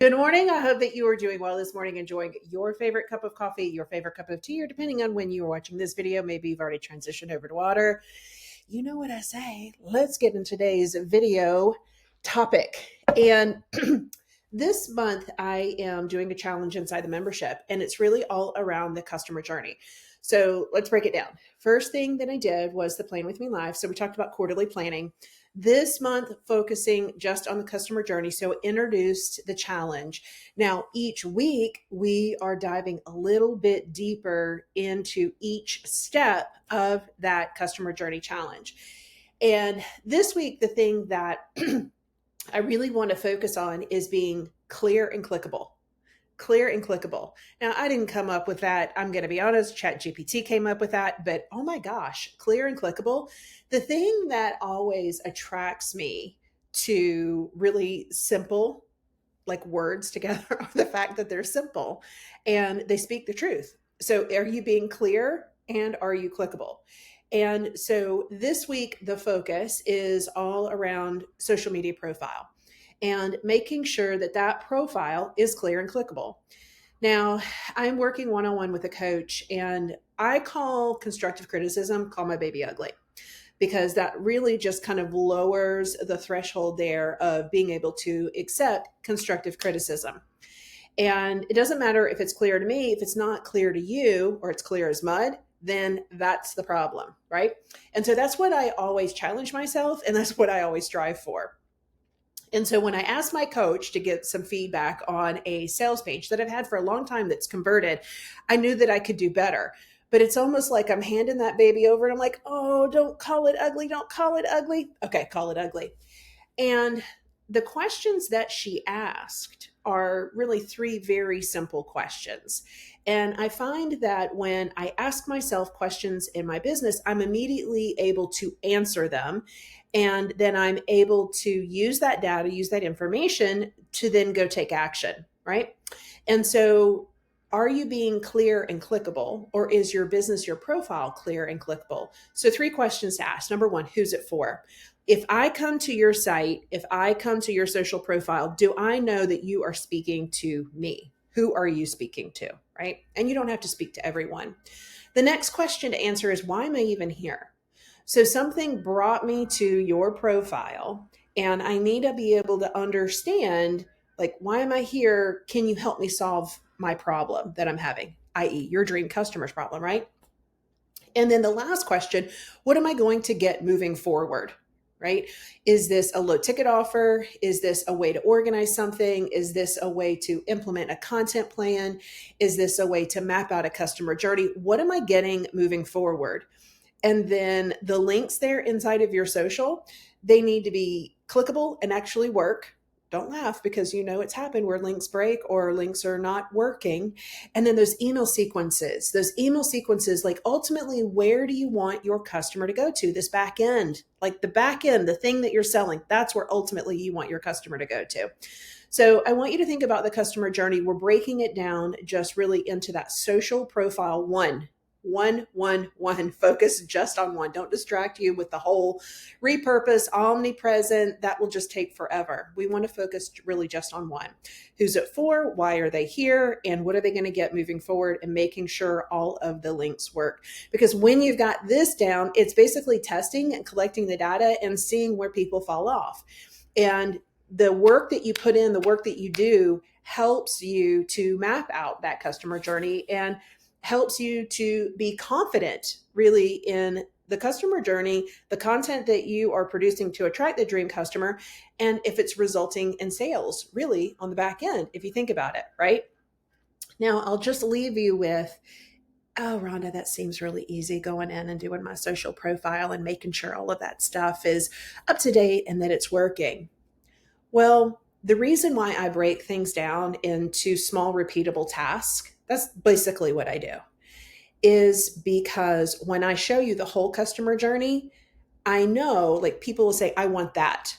Good morning. I hope that you are doing well this morning, enjoying your favorite cup of coffee, your favorite cup of tea, or depending on when you are watching this video, maybe you've already transitioned over to water. You know what I say. Let's get in today's video topic. And this month, I am doing a challenge inside the membership, and it's really all around the customer journey. So let's break it down. First thing that I did was the Plan With Me Live. So we talked about quarterly planning. This month, focusing just on the customer journey. So introduced the challenge. Now, each week, we are diving a little bit deeper into each step of that customer journey challenge. And this week, the thing that I really want to focus on is being clear and clickable. Clear and clickable. Now, I didn't come up with that. I'm going to be honest. ChatGPT came up with that, but oh my gosh, clear and clickable. The thing that always attracts me to really simple, like words together, are the fact that they're simple and they speak the truth. So, are you being clear and are you clickable? And so this week, the focus is all around social media profile and making sure that that profile is clear and clickable. Now, I'm working one-on-one with a coach, and I call constructive criticism, call my baby ugly, because that really just kind of lowers the threshold there of being able to accept constructive criticism. And it doesn't matter if it's clear to me, if it's not clear to you, or it's clear as mud, then that's the problem, right? And so that's what I always challenge myself, and that's what I always strive for. And so when I asked my coach to get some feedback on a sales page that I've had for a long time that's converted, I knew that I could do better. But it's almost like I'm handing that baby over and I'm like, oh, don't call it ugly. Don't call it ugly. Okay, call it ugly. And the questions that she asked are really three very simple questions. And I find that when I ask myself questions in my business, I'm immediately able to answer them. And then I'm able to use that data, use that information to then go take action, right? And so, are you being clear and clickable, or is your business, your profile clear and clickable? So, three questions to ask. Number one, who's it for? If I come to your site, if I come to your social profile, do I know that you are speaking to me? Who are you speaking to, right? And you don't have to speak to everyone. The next question to answer is, why am I even here? So something brought me to your profile, and I need to be able to understand, like, why am I here? Can you help me solve my problem that I'm having, i.e., your dream customer's problem, right? And then the last question, what am I going to get moving forward? Right? Is this a low ticket offer? Is this a way to organize something? Is this a way to implement a content plan? Is this a way to map out a customer journey? What am I getting moving forward? And then the links there inside of your social, they need to be clickable and actually work. Don't laugh, because you know it's happened where links break or links are not working. And then those email sequences, like ultimately, where do you want your customer to go to? This back end, like the back end, the thing that you're selling, that's where ultimately you want your customer to go to. So I want you to think about the customer journey. We're breaking it down just really into that social profile one. Focus just on one. Don't distract you with the whole repurpose, omnipresent. That will just take forever. We want to focus really just on one. Who's it for? Why are they here? And what are they going to get moving forward? And making sure all of the links work. Because when you've got this down, it's basically testing and collecting the data and seeing where people fall off. And the work that you put in, the work that you do, helps you to map out that customer journey and helps you to be confident really in the customer journey, the content that you are producing to attract the dream customer, and if it's resulting in sales really on the back end, if you think about it, right? Now, I'll just leave you with, oh, Rhonda, that seems really easy, going in and doing my social profile and making sure all of that stuff is up to date and that it's working. Well, the reason why I break things down into small, repeatable tasks, that's basically what I do, is because when I show you the whole customer journey, I know, like, people will say, I want that,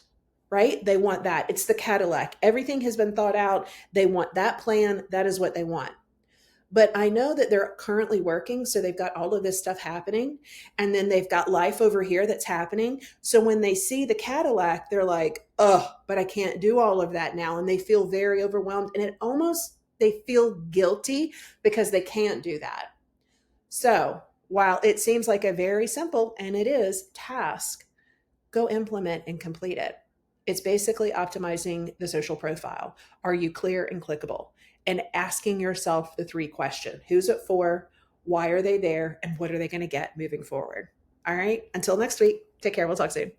right? They want that. It's the Cadillac. Everything has been thought out. They want that plan. That is what they want. But I know that they're currently working. So they've got all of this stuff happening. And then they've got life over here that's happening. So when they see the Cadillac, they're like, oh, but I can't do all of that now. And they feel very overwhelmed. And it almost, they feel guilty because they can't do that. So while it seems like a very simple, and it is, task, go implement and complete it. It's basically optimizing the social profile. Are you clear and clickable? And asking yourself the 3 questions: who's it for? Why are they there? And what are they going to get moving forward? All right. Until next week, take care. We'll talk soon.